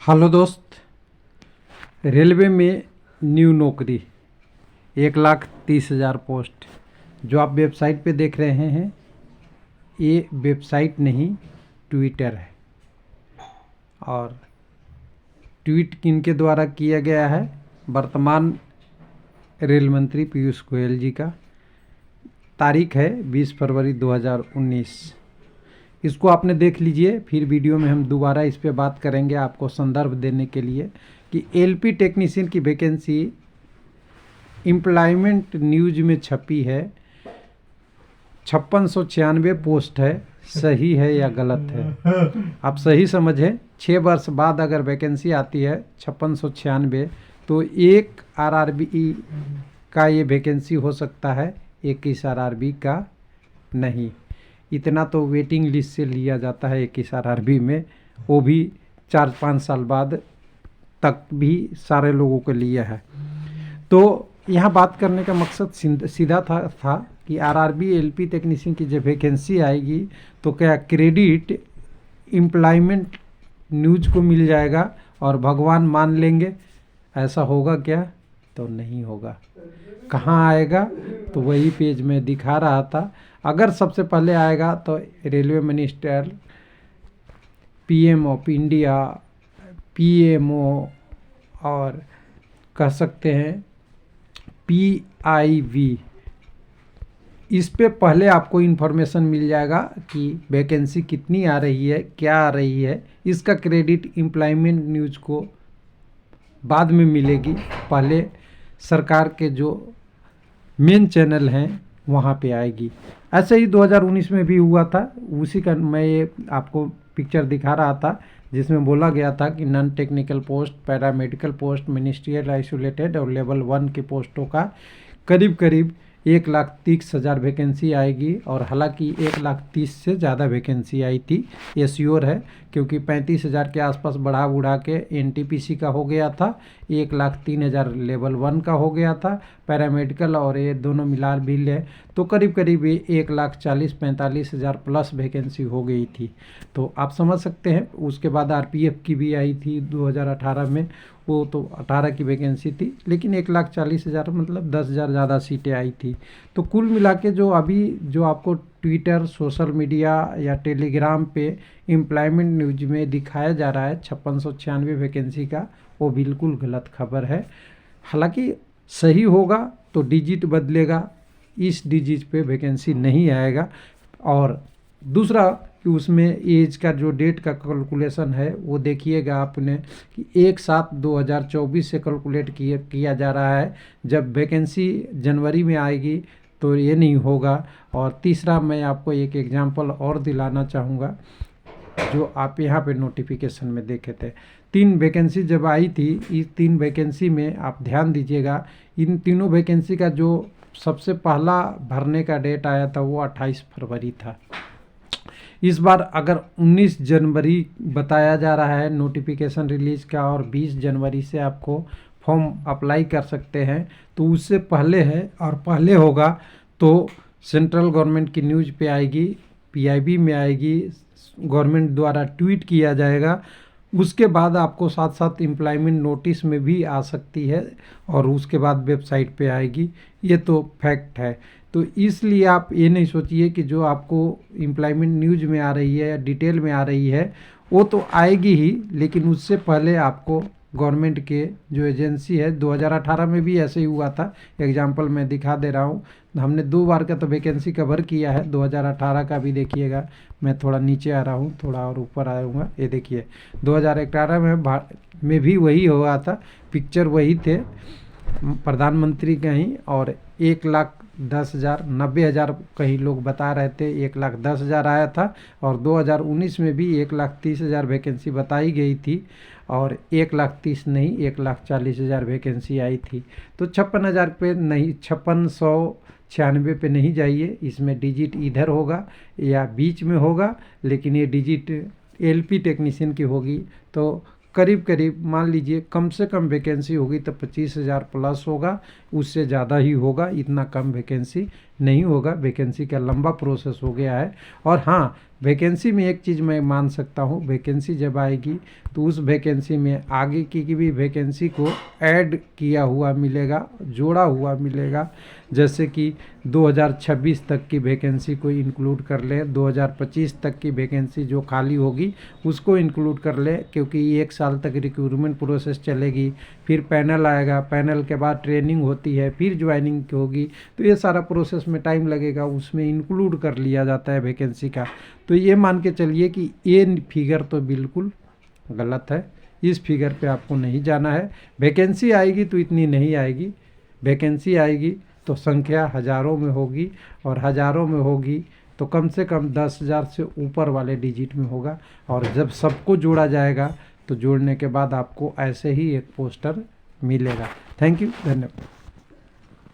Hello दोस्त, railway में new नौकरी 1,30,000 पोस्ट जो आप वेबसाइट पे देख रहे हैं, ये वेबसाइट नहीं ट्विटर है। और ट्वीट किनके द्वारा किया गया है? वर्तमान रेल मंत्री पीयूष गोयल जी का। तारीख है 20 फरवरी 2019। इसको आपने देख लीजिए, फिर वीडियो में हम दोबारा इस पे बात करेंगे आपको संदर्भ देने के लिए कि एलपी टेक्नीशियन की वैकेंसी एम्प्लॉयमेंट न्यूज में छपी है। 5696 पोस्ट है। सही है या गलत है? आप सही समझें, 6 वर्ष बाद अगर वैकेंसी आती है 5696, तो एक आरआरबी का ये वैकेंसी हो सकता है, 21 आरआरबी का नहीं। इतना तो वेटिंग लिस्ट से लिया जाता है 21 आरआरबी में, वो भी 4-5 साल बाद तक भी सारे लोगों के लिए है। तो यहाँ बात करने का मकसद सीधा था कि आरआरबी एलपी टेक्नीशियन की जब वैकेंसी आएगी तो क्या क्रेडिट एम्प्लॉयमेंट न्यूज को मिल जाएगा और भगवान मान लेंगे? ऐसा होगा क्या? तो नहीं होगा। कहाँ आएगा? तो वही पेज में दिखा रहा था। अगर सबसे पहले आएगा तो railway minister, PM of India, PMO और कह सकते हैं पीआईवी, इस पे पहले आपको इन्फॉर्मेशन मिल जाएगा कि वैकेंसी कितनी आ रही है, क्या आ रही है। इसका क्रेडिट एम्प्लॉयमेंट न्यूज को बाद में मिलेगी, पहले सरकार के जो मेन चैनल हैं वहाँ पे आएगी। ऐसे ही 2019 में भी हुआ था। उसी का मैं ये आपको पिक्चर दिखा रहा था जिसमें बोला गया था कि non technical post, paramedical post, ministerial isolated और लेवल 1 की पोस्टों का करीब करीब 1,30,000 वैकेंसी आएगी। और हालांकि 1,30,000 से ज़्यादा वैकेंसी आई थी, ये श्योर है, क्योंकि 35,000 के आसपास बढ़ा के एनटीपीसी का हो गया था, 1,03,000 लेवल 1 का हो गया था, पैरामेडिकल और ये दोनों मिला भी ले तो करीब करीब 1,40,45,000 प्लस वैकेंसी हो गई थी। तो आप समझ सकते हैं। उसके बाद आरपीएफ की भी आई थी 2018 में, वो तो 18 की वैकेंसी थी, लेकिन 1,40,000 मतलब 10,000 ज़्यादा सीटें आई थी। तो कुल मिला के जो अभी जो आपको ट्विटर, सोशल मीडिया या टेलीग्राम पे एम्प्लॉयमेंट न्यूज में दिखाया जा रहा है 5696 वैकेंसी का, वो बिल्कुल गलत खबर है। हालांकि सही होगा तो डिजिट बदलेगा, इस डिजिट पे वैकेंसी नहीं आएगा। और दूसरा कि उसमें एज का जो डेट का कैलकुलेशन है वो देखिएगा आपने कि 1/7/2024 से कैलकुलेट किया जा रहा है। जब वैकेंसी जनवरी में आएगी तो ये नहीं होगा। और तीसरा मैं आपको एक एग्जांपल और दिलाना चाहूँगा, जो आप यहाँ पे नोटिफिकेशन में देखे थे। 3 वैकेंसी जब आई थी, इस 3 वैकेंसी में आप ध्यान दीजिएगा, इन तीनों वैकेंसी का जो सबसे पहला भरने का डेट आया था वो 28 फरवरी था। इस बार अगर 19 जनवरी बताया जा रहा है नोटिफिकेशन रिलीज का, और 20 जनवरी से आपको फॉर्म अप्लाई कर सकते हैं, तो उससे पहले है और पहले होगा तो सेंट्रल गवर्नमेंट की न्यूज़ पे आएगी, पीआईबी में आएगी, गवर्नमेंट द्वारा ट्वीट किया जाएगा। उसके बाद आपको साथ साथ एम्प्लॉयमेंट नोटिस में भी आ सकती है और उसके बाद वेबसाइट पे आएगी। ये तो फैक्ट है। तो इसलिए आप ये नहीं सोचिए कि जो आपको एम्प्लॉयमेंट न्यूज में आ रही है या डिटेल में आ रही है वो तो आएगी ही, लेकिन उससे पहले आपको गवर्नमेंट के जो एजेंसी है, 2018 में भी ऐसे ही हुआ था। एग्जांपल मैं दिखा दे रहा हूँ, हमने 2 बार का तो वैकेंसी कवर किया है। 2018 का भी देखिएगा, मैं थोड़ा नीचे आ रहा हूँ, थोड़ा और ऊपर आऊँगा। ये देखिए 2018 में भी वही हुआ था, पिक्चर वही थे प्रधानमंत्री का ही, और 1,10,000 90,000 कहीं लोग बता रहे थे, 1,10,000 आया था। और 2019 में भी 1,30,000 वैकेंसी बताई गई थी, और 1,30,000 नहीं 1,40,000 वैकेंसी आई थी। तो 56,000 पे नहीं, 5696 पे नहीं जाइए। इसमें डिजिट इधर होगा या बीच में होगा, लेकिन ये डिजिट एलपी टेक्नीशियन की होगी। तो करीब करीब मान लीजिए कम से कम वैकेंसी होगी तो 25,000 प्लस होगा, उससे ज़्यादा ही होगा। इतना कम वैकेंसी नहीं होगा। वैकेंसी का लंबा प्रोसेस हो गया है। और हाँ, वैकेंसी में एक चीज़ मैं मान सकता हूँ, वैकेंसी जब आएगी तो उस वैकेंसी में आगे की भी वैकेंसी को ऐड किया हुआ मिलेगा, जोड़ा हुआ मिलेगा। जैसे कि 2026 तक की वैकेंसी को इंक्लूड कर ले, 2025 तक की वैकेंसी जो खाली होगी उसको इंक्लूड कर ले, क्योंकि 1 साल तक रिक्रूटमेंट प्रोसेस चलेगी, फिर पैनल आएगा, पैनल के बाद ट्रेनिंग होती है, फिर ज्वाइनिंग होगी, तो ये सारा प्रोसेस में टाइम लगेगा, उसमें इंक्लूड कर लिया जाता है वैकेंसी का। तो ये मान के चलिए कि ये फिगर तो बिल्कुल गलत है, इस फिगर पे आपको नहीं जाना है। वैकेंसी आएगी तो इतनी नहीं आएगी, वैकेंसी आएगी तो संख्या हज़ारों में होगी, और हज़ारों में होगी तो कम से कम 10,000 से ऊपर वाले डिजिट में होगा। और जब सबको जोड़ा जाएगा तो जोड़ने के बाद आपको ऐसे ही एक पोस्टर मिलेगा। थैंक यू, धन्यवाद।